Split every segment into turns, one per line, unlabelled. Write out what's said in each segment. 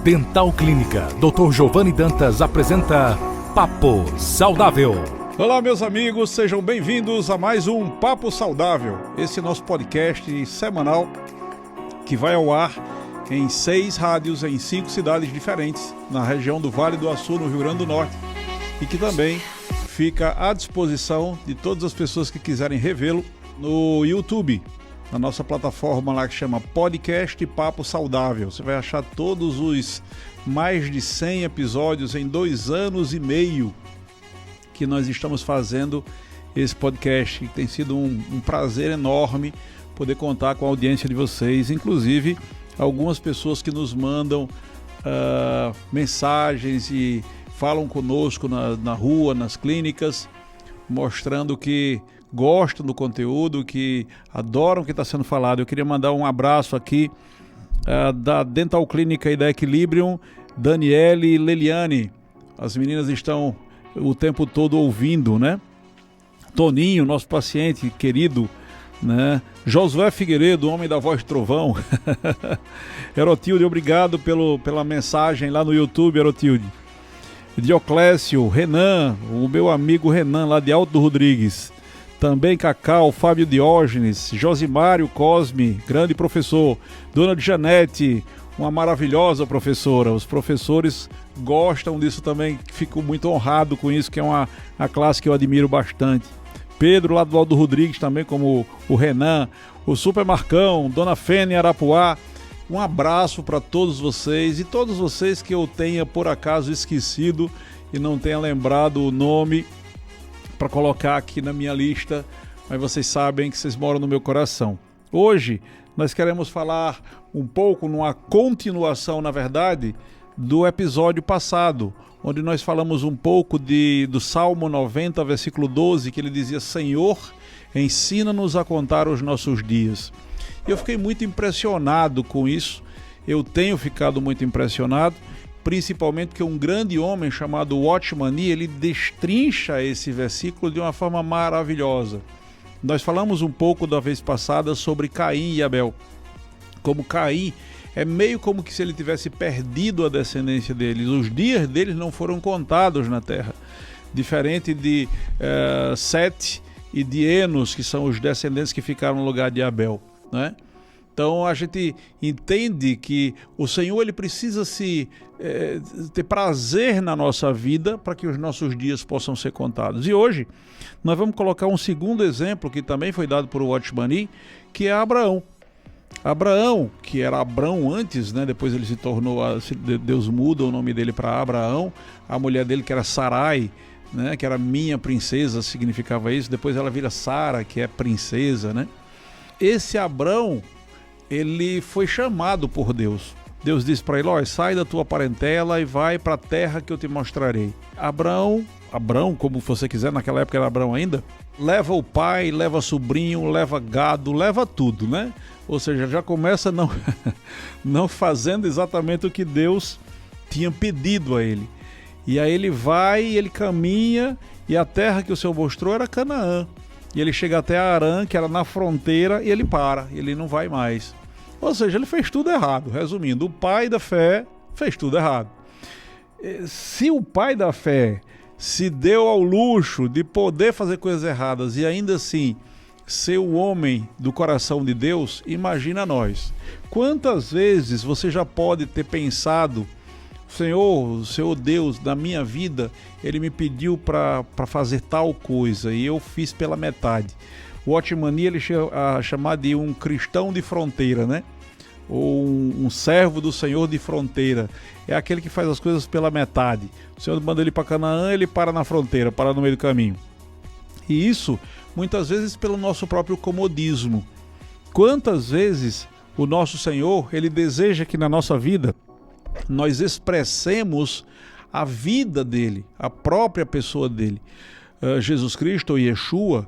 Dental Clínica, Dr. Giovanni Dantas apresenta Papo Saudável.
Olá, meus amigos, sejam bem-vindos a mais um Papo Saudável. Esse é nosso podcast semanal que vai ao ar em 6 rádios em 5 cidades diferentes na região do Vale do Açu, no Rio Grande do Norte, e que também fica à disposição de todas as pessoas que quiserem revê-lo no YouTube, na nossa plataforma lá que chama Podcast Papo Saudável. Você vai achar todos os mais de 100 episódios em 2 anos e meio que nós estamos fazendo esse podcast, que tem sido um prazer enorme poder contar com a audiência de vocês, inclusive algumas pessoas que nos mandam mensagens e falam conosco na rua, nas clínicas, mostrando que gostam do conteúdo, que adoram o que está sendo falado. Eu queria mandar um abraço aqui da Dental Clínica e da Equilibrium, Daniele e Leliane. As meninas estão o tempo todo ouvindo, né? Toninho, nosso paciente querido, né? Josué Figueiredo, homem da voz de trovão. Erotilde, obrigado pela mensagem lá no YouTube, Erotilde. Dioclésio, Renan, o meu amigo Renan lá de Alto do Rodrigues. Também Cacau, Fábio Diógenes, Josimário Cosme, grande professor. Dona de Janete, uma maravilhosa professora. Os professores gostam disso também, fico muito honrado com isso, que é uma classe que eu admiro bastante. Pedro, lá do Alto do Rodrigues, também como o Renan, o Super Marcão, Dona Fênia Arapuá. Um abraço para todos vocês e todos vocês que eu tenha por acaso esquecido e não tenha lembrado o nome para colocar aqui na minha lista, mas vocês sabem que vocês moram no meu coração. Hoje nós queremos falar um pouco, numa continuação, na verdade, do episódio passado, onde nós falamos um pouco do Salmo 90, versículo 12, que ele dizia: Senhor, ensina-nos a contar os nossos dias. Eu fiquei muito impressionado com isso, eu tenho ficado muito impressionado, principalmente porque um grande homem chamado Watchman Nee, ele destrincha esse versículo de uma forma maravilhosa. Nós falamos um pouco da vez passada sobre Caim e Abel. Como Caim é meio como que se ele tivesse perdido a descendência deles, os dias deles não foram contados na terra. Diferente de Sete e de Enos, que são os descendentes que ficaram no lugar de Abel, né? Então a gente entende que o Senhor ele precisa ter prazer na nossa vida para que os nossos dias possam ser contados. E hoje nós vamos colocar um segundo exemplo que também foi dado por Watchman Nee, que é Abraão. Abraão, que era Abrão antes, né? Depois ele se tornou, Deus muda o nome dele para Abraão. A mulher dele, que era Sarai, né? Que era minha princesa, significava isso. Depois ela vira Sara, que é princesa, né? Esse Abrão, ele foi chamado por Deus. Deus disse para ele: sai da tua parentela e vai para a terra que eu te mostrarei. Abrão, como você quiser, naquela época era Abrão ainda, leva o pai, leva sobrinho, leva gado, leva tudo, né? Ou seja, já começa não fazendo exatamente o que Deus tinha pedido a ele. E aí ele vai, ele caminha, e a terra que o Senhor mostrou era Canaã. E ele chega até Arã, que era na fronteira, e ele para, ele não vai mais. Ou seja, ele fez tudo errado. Resumindo, o pai da fé fez tudo errado. Se o pai da fé se deu ao luxo de poder fazer coisas erradas e ainda assim ser o homem do coração de Deus, imagina nós. Quantas vezes você já pode ter pensado: Senhor Deus, na minha vida, Ele me pediu para fazer tal coisa e eu fiz pela metade. O Watchman Nee, ele chama a chamar de um cristão de fronteira, né? Ou um servo do Senhor de fronteira. É aquele que faz as coisas pela metade. O Senhor manda ele para Canaã, ele para na fronteira, para no meio do caminho. E isso, muitas vezes, pelo nosso próprio comodismo. Quantas vezes o nosso Senhor, Ele deseja que na nossa vida nós expressemos a vida dele, a própria pessoa dele. Jesus Cristo, ou Yeshua,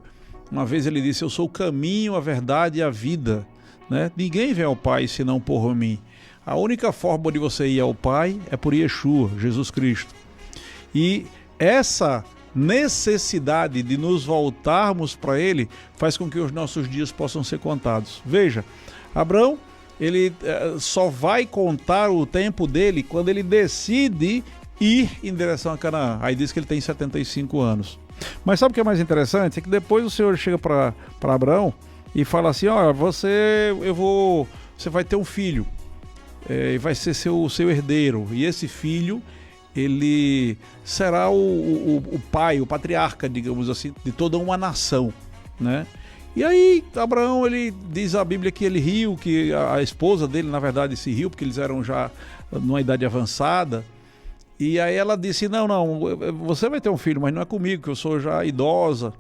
uma vez ele disse: eu sou o caminho, a verdade e a vida, né? Ninguém vem ao Pai senão por mim. A única forma de você ir ao Pai é por Yeshua, Jesus Cristo. E essa necessidade de nos voltarmos para Ele faz com que os nossos dias possam ser contados. Veja, Abraão, ele só vai contar o tempo dele quando ele decide ir em direção a Canaã. Aí diz que ele tem 75 anos. Mas sabe o que é mais interessante? É que depois o Senhor chega para Abraão e fala assim, ó, você vai ter um filho, vai ser seu herdeiro, e esse filho, ele será o pai, o patriarca, digamos assim, de toda uma nação, né? E aí, Abraão, ele diz a Bíblia que ele riu, que a esposa dele, na verdade, se riu, porque eles eram já numa idade avançada. E aí ela disse, não, você vai ter um filho, mas não é comigo, que eu sou já idosa.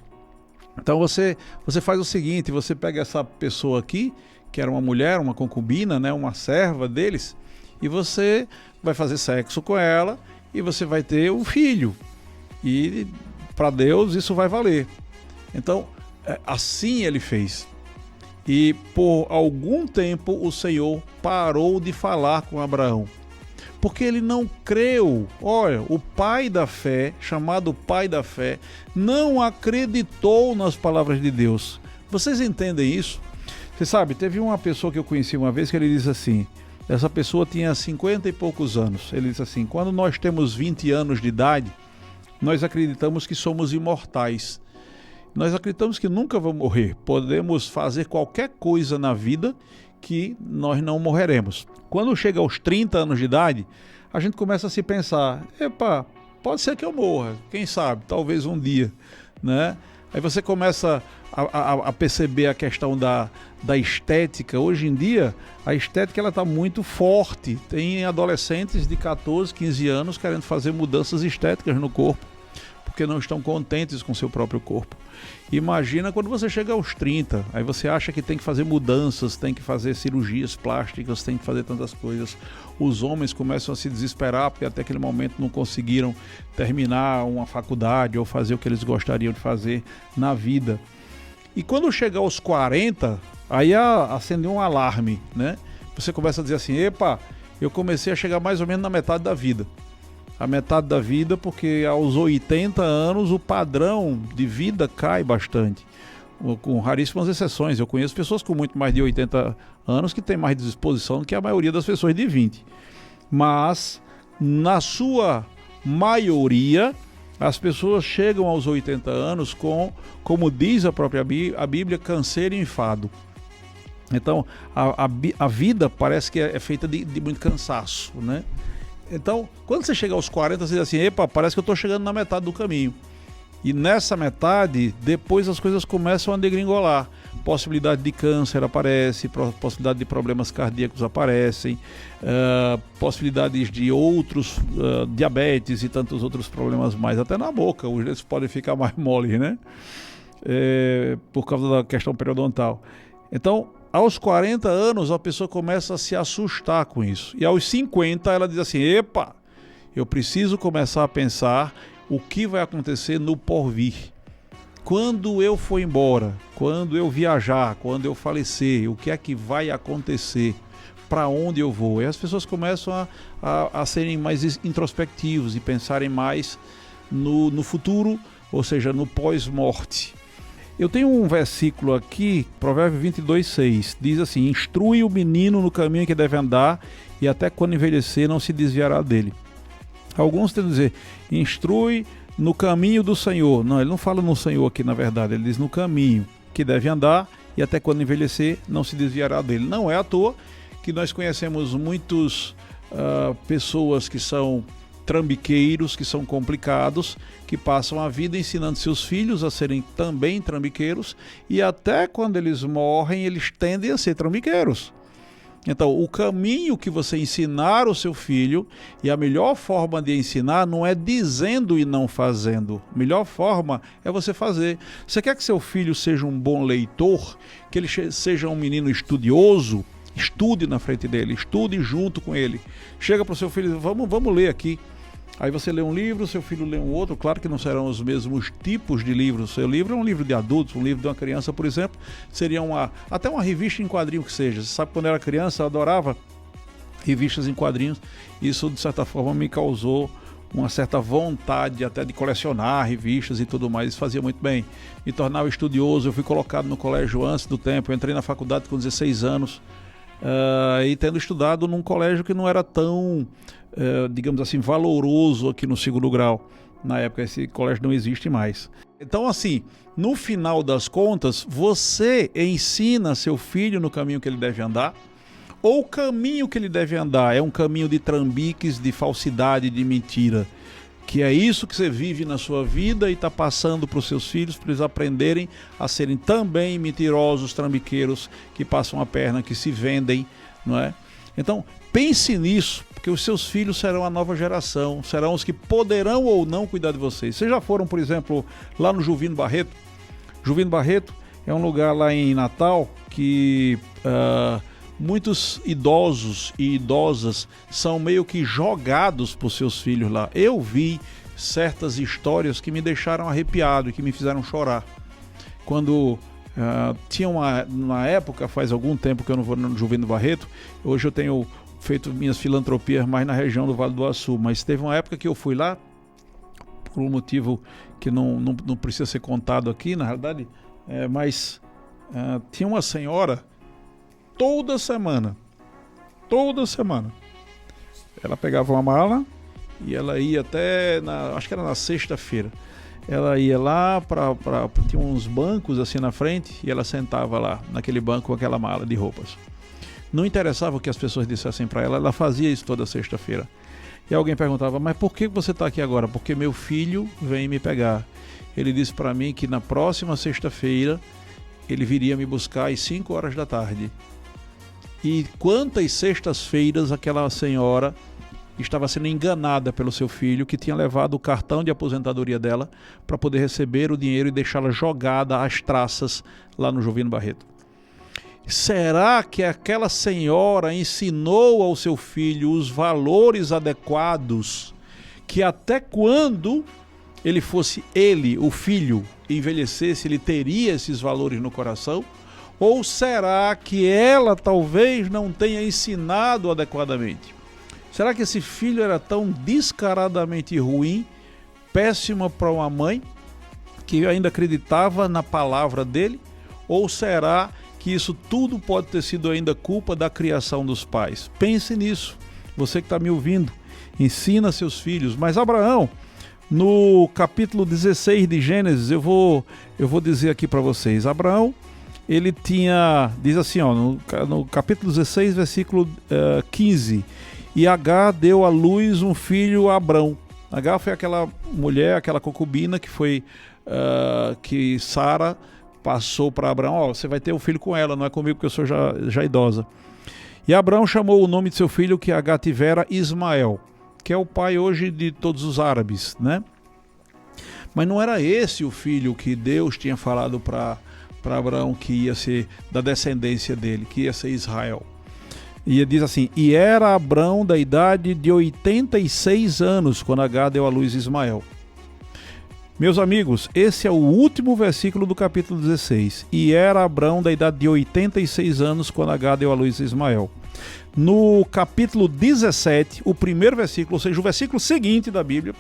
Então você faz o seguinte, você pega essa pessoa aqui, que era uma mulher, uma concubina, né, uma serva deles, e você vai fazer sexo com ela, e você vai ter um filho. E para Deus isso vai valer. Então, assim ele fez. E por algum tempo o Senhor parou de falar com Abraão, porque ele não creu. Olha, o pai da fé, chamado pai da fé, não acreditou nas palavras de Deus. Vocês entendem isso? Você sabe, teve uma pessoa que eu conheci uma vez que ele disse assim, essa pessoa tinha 50 e poucos anos, ele disse assim, quando nós temos 20 anos de idade, nós acreditamos que somos imortais. Nós acreditamos que nunca vamos morrer. Podemos fazer qualquer coisa na vida que nós não morreremos. Quando chega aos 30 anos de idade, a gente começa a se pensar, pode ser que eu morra, quem sabe, talvez um dia, né? Aí você começa a perceber a questão da estética. Hoje em dia, a estética está muito forte. Tem adolescentes de 14, 15 anos querendo fazer mudanças estéticas no corpo, porque não estão contentes com seu próprio corpo. Imagina quando você chega aos 30, aí você acha que tem que fazer mudanças, tem que fazer cirurgias plásticas, tem que fazer tantas coisas. Os homens começam a se desesperar porque até aquele momento não conseguiram terminar uma faculdade ou fazer o que eles gostariam de fazer na vida. E quando chega aos 40, aí acende um alarme, né? Você começa a dizer assim, eu comecei a chegar mais ou menos na metade da vida. A metade da vida, porque aos 80 anos o padrão de vida cai bastante, com raríssimas exceções. Eu conheço pessoas com muito mais de 80 anos que têm mais disposição do que a maioria das pessoas de 20. Mas, na sua maioria, as pessoas chegam aos 80 anos com, como diz a própria Bíblia, canseiro e enfado. Então, a vida parece que é feita de muito cansaço, né? Então, quando você chega aos 40, você diz assim, parece que eu estou chegando na metade do caminho. E nessa metade, depois as coisas começam a degringolar. Possibilidade de câncer aparece, possibilidade de problemas cardíacos aparecem, possibilidades de outros diabetes e tantos outros problemas mais. Até na boca, os dentes podem ficar mais moles, né? Por causa da questão periodontal. Então, aos 40 anos, a pessoa começa a se assustar com isso. E aos 50, ela diz assim, eu preciso começar a pensar o que vai acontecer no porvir. Quando eu for embora, quando eu viajar, quando eu falecer, o que é que vai acontecer? Para onde eu vou? E as pessoas começam a serem mais introspectivos e pensarem mais no futuro, ou seja, no pós-morte. Eu tenho um versículo aqui, Provérbios 22:6, diz assim, instrui o menino no caminho que deve andar e até quando envelhecer não se desviará dele. Alguns tentam dizer, instrui no caminho do Senhor. Não, ele não fala no Senhor aqui na verdade, ele diz no caminho que deve andar e até quando envelhecer não se desviará dele. Não é à toa que nós conhecemos muitas pessoas que são trambiqueiros, que são complicados, que passam a vida ensinando seus filhos a serem também trambiqueiros e até quando eles morrem, eles tendem a ser trambiqueiros. Então, o caminho que você ensinar o seu filho, e a melhor forma de ensinar não é dizendo e não fazendo. A melhor forma é você fazer. Você quer que seu filho seja um bom leitor, que ele seja um menino estudioso? Estude na frente dele, estude junto com ele. Chega para o seu filho e diz, vamos ler aqui. Aí você lê um livro, seu filho lê um outro, claro que não serão os mesmos tipos de livros. Seu livro é um livro de adultos, um livro de uma criança, por exemplo, seria até uma revista em quadrinho que seja. Você sabe, quando eu era criança, eu adorava revistas em quadrinhos. Isso, de certa forma, me causou uma certa vontade até de colecionar revistas e tudo mais. Isso fazia muito bem. Me tornava estudioso, eu fui colocado no colégio antes do tempo, eu entrei na faculdade com 16 anos. e tendo estudado num colégio que não era tão, digamos assim, valoroso aqui no segundo grau. Na época esse colégio não existe mais. Então assim, no final das contas, você ensina seu filho no caminho que ele deve andar, ou o caminho que ele deve andar é um caminho de trambiques, de falsidade, de mentira, que é isso que você vive na sua vida e está passando para os seus filhos, para eles aprenderem a serem também mentirosos, trambiqueiros, que passam a perna, que se vendem, não é? Então, pense nisso, porque os seus filhos serão a nova geração, serão os que poderão ou não cuidar de vocês. Vocês já foram, por exemplo, lá no Juvino Barreto? Juvino Barreto é um lugar lá em Natal que muitos idosos e idosas são meio que jogados por seus filhos lá. Eu vi certas histórias que me deixaram arrepiado e que me fizeram chorar. Quando tinha uma época, faz algum tempo que eu não vou no Juvino Barreto, hoje eu tenho feito minhas filantropias mais na região do Vale do Açu, mas teve uma época que eu fui lá, por um motivo que não precisa ser contado aqui, na realidade, mas tinha uma senhora, toda semana, ela pegava uma mala e ela ia até, acho que era na sexta-feira, ela ia lá, tinha uns bancos assim na frente e ela sentava lá, naquele banco com aquela mala de roupas. Não interessava o que as pessoas dissessem para ela, ela fazia isso toda sexta-feira. E alguém perguntava, mas por que você está aqui agora? Porque meu filho vem me pegar. Ele disse para mim que na próxima sexta-feira ele viria me buscar às 5 horas da tarde. E quantas sextas-feiras aquela senhora estava sendo enganada pelo seu filho, que tinha levado o cartão de aposentadoria dela para poder receber o dinheiro e deixá-la jogada às traças lá no Juvino Barreto. Será que aquela senhora ensinou ao seu filho os valores adequados, que até quando ele fosse o filho, envelhecesse, ele teria esses valores no coração? Ou será que ela talvez não tenha ensinado adequadamente? Será que esse filho era tão descaradamente ruim, péssimo para uma mãe, que ainda acreditava na palavra dele? Ou será que isso tudo pode ter sido ainda culpa da criação dos pais? Pense nisso, você que está me ouvindo, ensina seus filhos. Mas Abraão, no capítulo 16 de Gênesis, eu vou dizer aqui para vocês, Abraão, ele diz assim, no capítulo 16, versículo 15, e Agar deu à luz um filho a Abrão. Agar foi aquela mulher, aquela concubina que Sara passou para Abrão, você vai ter um filho com ela, não é comigo porque eu sou já idosa. E Abrão chamou o nome de seu filho que Agar tivera Ismael, que é o pai hoje de todos os árabes, né? Mas não era esse o filho que Deus tinha falado para Abraão que ia ser da descendência dele, que ia ser Israel. E ele diz assim, e era Abrão da idade de 86 anos, quando Agar deu à luz Ismael. Meus amigos, esse é o último versículo do capítulo 16. E era Abrão da idade de 86 anos, quando Agar deu à luz Ismael. No capítulo 17, o primeiro versículo, ou seja, o versículo seguinte da Bíblia,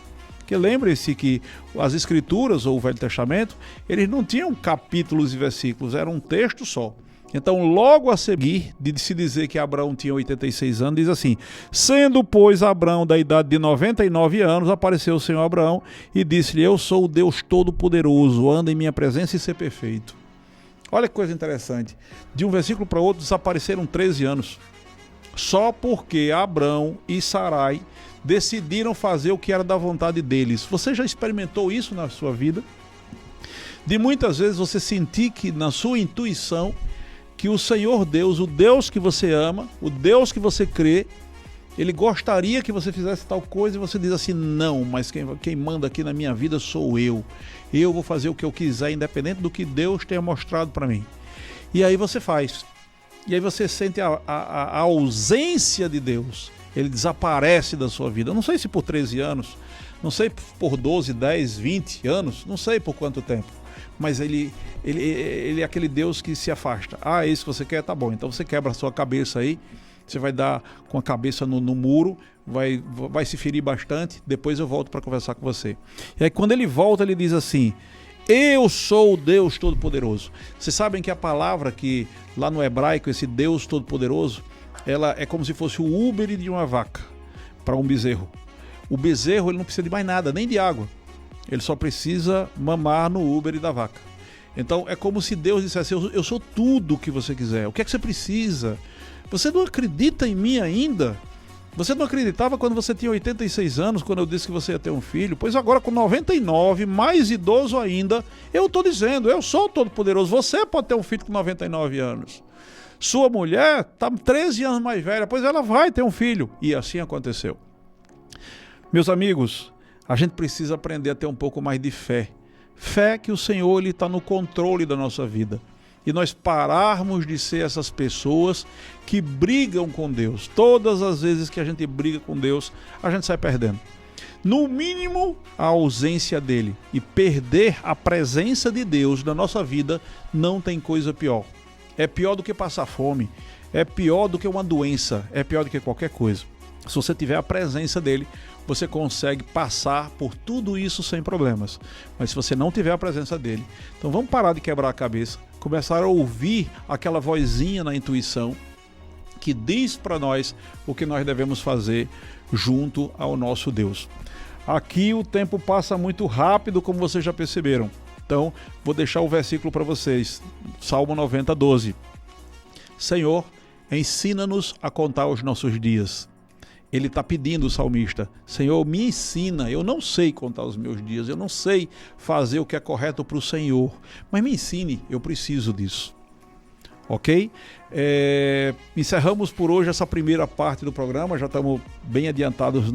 que lembre-se que as Escrituras, ou o Velho Testamento, eles não tinham capítulos e versículos, era um texto só. Então, logo a seguir de se dizer que Abraão tinha 86 anos, diz assim, sendo, pois, Abraão da idade de 99 anos, apareceu o Senhor Abraão e disse-lhe, eu sou o Deus Todo-Poderoso, anda em minha presença e ser perfeito. Olha que coisa interessante, de um versículo para outro desapareceram 13 anos, só porque Abrão e Sarai decidiram fazer o que era da vontade deles. Você já experimentou isso na sua vida? De muitas vezes você sentir que na sua intuição que o Senhor Deus, o Deus que você ama, o Deus que você crê, Ele gostaria que você fizesse tal coisa e você diz assim, não, mas quem manda aqui na minha vida sou eu. Eu vou fazer o que eu quiser, independente do que Deus tenha mostrado para mim. E aí você faz. E aí você sente a ausência de Deus. Ele desaparece da sua vida. Eu não sei se por 13 anos, não sei por 12, 10, 20 anos, não sei por quanto tempo. Mas ele é aquele Deus que se afasta. Ah, é isso que você quer? Tá bom. Então você quebra a sua cabeça aí, você vai dar com a cabeça no muro, vai se ferir bastante, depois eu volto para conversar com você. E aí quando ele volta, ele diz assim, Eu sou o Deus Todo-Poderoso. Vocês sabem que a palavra que lá no hebraico, esse Deus Todo-Poderoso, ela é como se fosse o úbere de uma vaca para um bezerro. O bezerro ele não precisa de mais nada, nem de água. Ele só precisa mamar no úbere da vaca. Então é como se Deus dissesse, eu sou tudo o que você quiser. O que é que você precisa? Você não acredita em mim ainda? Você não acreditava quando você tinha 86 anos, quando eu disse que você ia ter um filho? Pois agora com 99, mais idoso ainda, eu estou dizendo, eu sou todo-poderoso. Você pode ter um filho com 99 anos. Sua mulher está 13 anos mais velha, pois ela vai ter um filho. E assim aconteceu. Meus amigos, a gente precisa aprender a ter um pouco mais de fé. Fé que o Senhor está no controle da nossa vida. E nós pararmos de ser essas pessoas que brigam com Deus. Todas as vezes que a gente briga com Deus, a gente sai perdendo. No mínimo, a ausência dele. E perder a presença de Deus na nossa vida não tem coisa pior. É pior do que passar fome. É pior do que uma doença. É pior do que qualquer coisa. Se você tiver a presença dele, você consegue passar por tudo isso sem problemas. Mas se você não tiver a presença dele, então vamos parar de quebrar a cabeça, começar a ouvir aquela vozinha na intuição que diz para nós o que nós devemos fazer junto ao nosso Deus. Aqui o tempo passa muito rápido, como vocês já perceberam. Então, vou deixar o versículo para vocês. Salmo 90, 12. Senhor, ensina-nos a contar os nossos dias. Ele está pedindo, o salmista, Senhor, me ensina, eu não sei contar os meus dias, eu não sei fazer o que é correto para o Senhor, mas me ensine, eu preciso disso. Ok? Encerramos por hoje essa primeira parte do programa, já estamos bem adiantados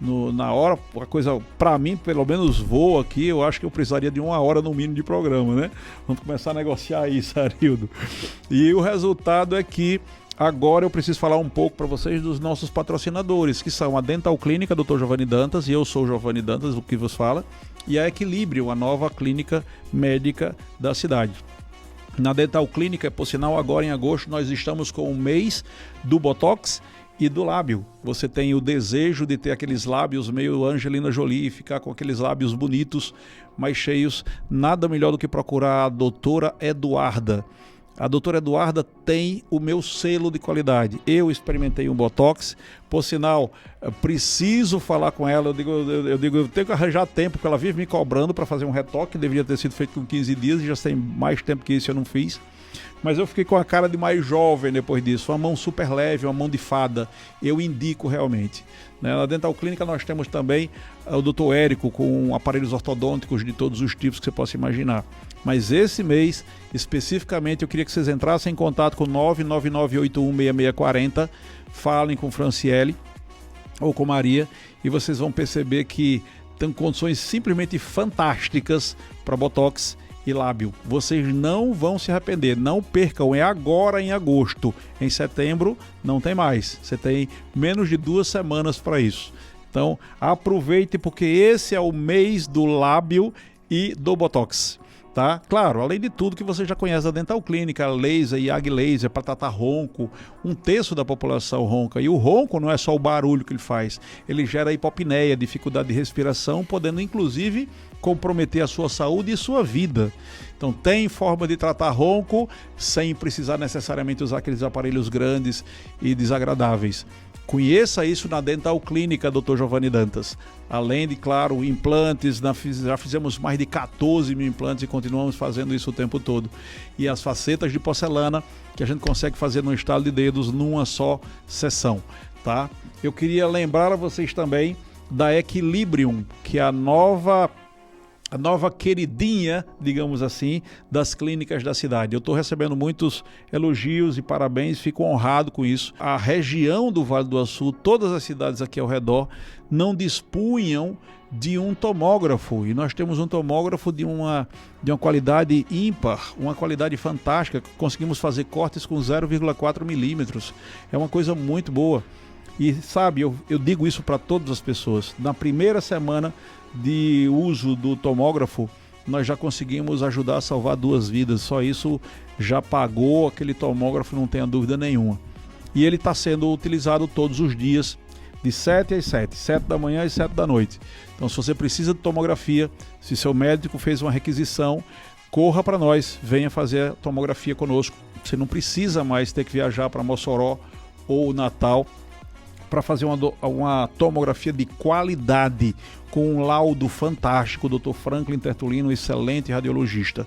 na hora, a coisa, para mim, pelo menos voa aqui, eu acho que eu precisaria de 1 hora no mínimo de programa, né? Vamos começar a negociar isso, Arildo. E o resultado é que agora eu preciso falar um pouco para vocês dos nossos patrocinadores, que são a Dental Clínica Dr. Giovanni Dantas, e eu sou o Giovanni Dantas, o que vos fala, e a Equilíbrio, a nova clínica médica da cidade. Na Dental Clínica, por sinal, agora em agosto nós estamos com o mês do Botox e do lábio. Você tem o desejo de ter aqueles lábios meio Angelina Jolie, ficar com aqueles lábios bonitos, mais cheios, nada melhor do que procurar a doutora Eduarda. A doutora Eduarda tem o meu selo de qualidade. Eu experimentei um Botox, por sinal, preciso falar com ela. Eu digo, eu tenho que arranjar tempo, porque ela vive me cobrando para fazer um retoque, deveria ter sido feito com 15 dias, e já tem mais tempo que isso eu não fiz. Mas eu fiquei com a cara de mais jovem depois disso, uma mão super leve, uma mão de fada, eu indico realmente. Na Dental Clínica nós temos também o Dr. Érico, com aparelhos ortodônticos de todos os tipos que você possa imaginar. Mas esse mês, especificamente, eu queria que vocês entrassem em contato com 999816640, falem com Franciele ou com Maria, e vocês vão perceber que tem condições simplesmente fantásticas para Botox e lábio. Vocês não vão se arrepender, não percam, é agora em agosto. Em setembro não tem mais, você tem menos de 2 semanas para isso. Então aproveite, porque esse é o mês do lábio e do Botox. Tá? Claro, além de tudo que você já conhece da Dental Clínica, laser e ag laser para tratar ronco, 1/3 da população ronca, e o ronco não é só o barulho que ele faz, ele gera hipopneia, dificuldade de respiração, podendo inclusive comprometer a sua saúde e sua vida. Então tem forma de tratar ronco sem precisar necessariamente usar aqueles aparelhos grandes e desagradáveis. Conheça isso na Dental Clínica Dr. Giovanni Dantas. Além de, claro, implantes, já fizemos mais de 14 mil implantes e continuamos fazendo isso o tempo todo. E as facetas de porcelana que a gente consegue fazer no estalo de dedos numa só sessão, tá? Eu queria lembrar a vocês também da Equilibrium, que é a nova queridinha, digamos assim, das clínicas da cidade. Eu estou recebendo muitos elogios e parabéns, fico honrado com isso. A região do Vale do Açu, todas as cidades aqui ao redor, não dispunham de um tomógrafo, e nós temos um tomógrafo de uma qualidade ímpar, uma qualidade fantástica. Conseguimos fazer cortes com 0,4 milímetros, é uma coisa muito boa. E sabe, eu digo isso para todas as pessoas, na primeira semana de uso do tomógrafo, nós já conseguimos ajudar a salvar 2 vidas, só isso já pagou aquele tomógrafo, não tenha dúvida nenhuma. E ele está sendo utilizado todos os dias de 7 às 7, 7 da manhã e 7 da noite. Então, se você precisa de tomografia, se seu médico fez uma requisição, corra para nós, venha fazer a tomografia conosco. Você não precisa mais ter que viajar para Mossoró ou Natal para fazer uma tomografia de qualidade, com um laudo fantástico, o Dr. Franklin Tertulino, excelente radiologista.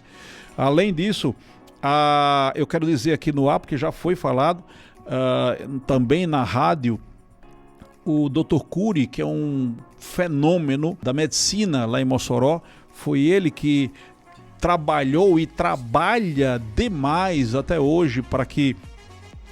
Além disso, eu quero dizer aqui no ar, porque já foi falado, também na rádio, o Dr. Cury, que é um fenômeno da medicina lá em Mossoró, foi ele que trabalhou e trabalha demais até hoje para que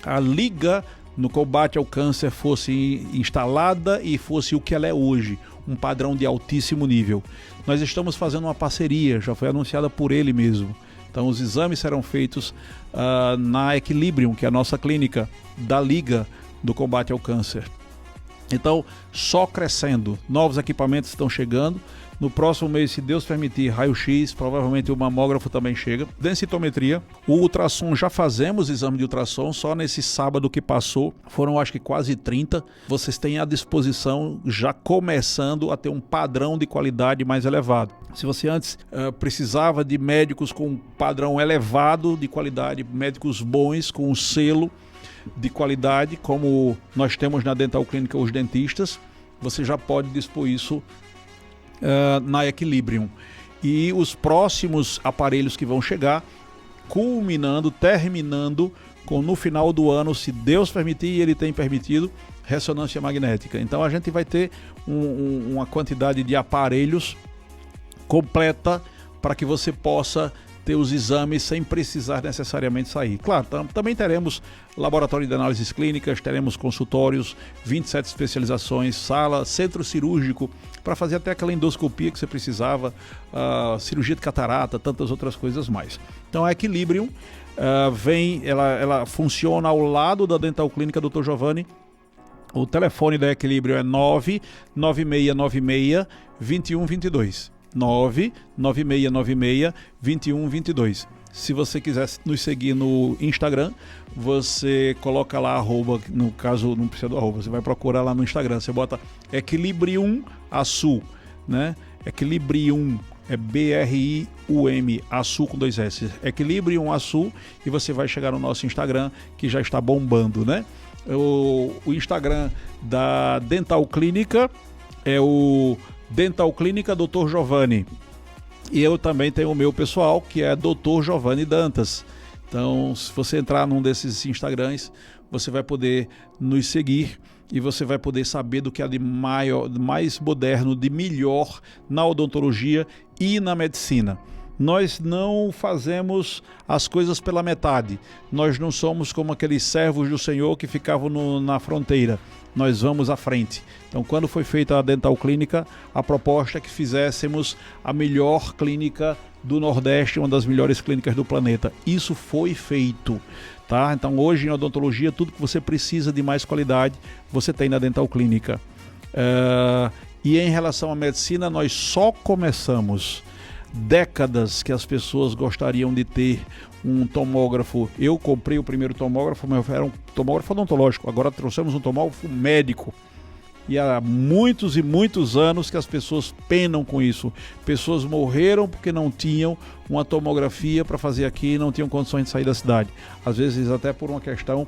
a Liga no combate ao câncer fosse instalada e fosse o que ela é hoje, um padrão de altíssimo nível. Nós estamos fazendo uma parceria, já foi anunciada por ele mesmo. Então os exames serão feitos na Equilibrium, que é a nossa clínica da Liga do combate ao câncer. Então, só crescendo, novos equipamentos estão chegando. No próximo mês, se Deus permitir, raio-x, provavelmente o mamógrafo também chega. Densitometria, o ultrassom, já fazemos exame de ultrassom, só nesse sábado que passou, foram acho que quase 30. Vocês têm à disposição, já começando a ter um padrão de qualidade mais elevado. Se você antes precisava de médicos com um padrão elevado de qualidade, médicos bons, com um selo de qualidade, como nós temos na Dental Clínica os dentistas, você já pode dispor isso na Equilibrium. E os próximos aparelhos que vão chegar, terminando com no final do ano, se Deus permitir, e Ele tem permitido, ressonância magnética. Então a gente vai ter uma quantidade de aparelhos completa para que você possa ter os exames sem precisar necessariamente sair. Claro, também teremos laboratório de análises clínicas, teremos consultórios, 27 especializações, sala, centro cirúrgico, para fazer até aquela endoscopia que você precisava, cirurgia de catarata, tantas outras coisas mais. Então a Equilibrium ela funciona ao lado da Dental Clínica Dr. Giovanni. O telefone da Equilibrium é 99696-2122. 99696-2122. Se você quiser nos seguir no Instagram, você coloca lá arroba, no caso não precisa do arroba, você vai procurar lá no Instagram, você bota Equilibrium Açu, né? Equilibrium, é BRIUM, Açu com 2 S, Equilibrium Açu, e você vai chegar no nosso Instagram, que já está bombando, né? O Instagram da Dental Clínica é o Dental Clínica Dr. Giovanni. E eu também tenho o meu pessoal, que é Dr. Giovanni Dantas. Então, se você entrar num desses Instagrams, você vai poder nos seguir e você vai poder saber do que há de mais moderno, de melhor na odontologia e na medicina. Nós não fazemos as coisas pela metade. Nós não somos como aqueles servos do Senhor que ficavam na fronteira. Nós vamos à frente. Então, quando foi feita a Dental Clínica, a proposta é que fizéssemos a melhor clínica do Nordeste, uma das melhores clínicas do planeta. Isso foi feito, tá? Então, hoje em odontologia, tudo que você precisa de mais qualidade, você tem na Dental Clínica. E em relação à medicina, nós só começamos. Décadas que as pessoas gostariam de ter um tomógrafo. Eu comprei o primeiro tomógrafo, mas era um tomógrafo odontológico. Agora trouxemos um tomógrafo médico. E há muitos e muitos anos que as pessoas penam com isso. Pessoas morreram porque não tinham uma tomografia para fazer aqui e não tinham condições de sair da cidade. Às vezes até por uma questão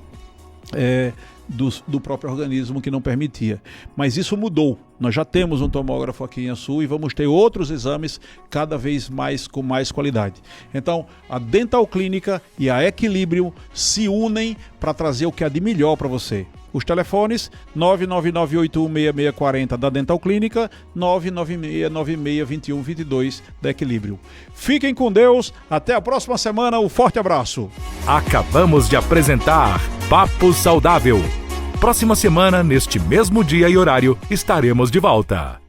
do próprio organismo que não permitia. Mas isso mudou. Nós já temos um tomógrafo aqui em Açu e vamos ter outros exames cada vez mais com mais qualidade. Então, a Dental Clínica e a Equilibrium se unem para trazer o que há de melhor para você. Os telefones 999816640 da Dental Clínica, 996962122 da Equilibrium. Fiquem com Deus, até a próxima semana, um forte abraço.
Acabamos de apresentar Papo Saudável. Próxima semana, neste mesmo dia e horário, estaremos de volta.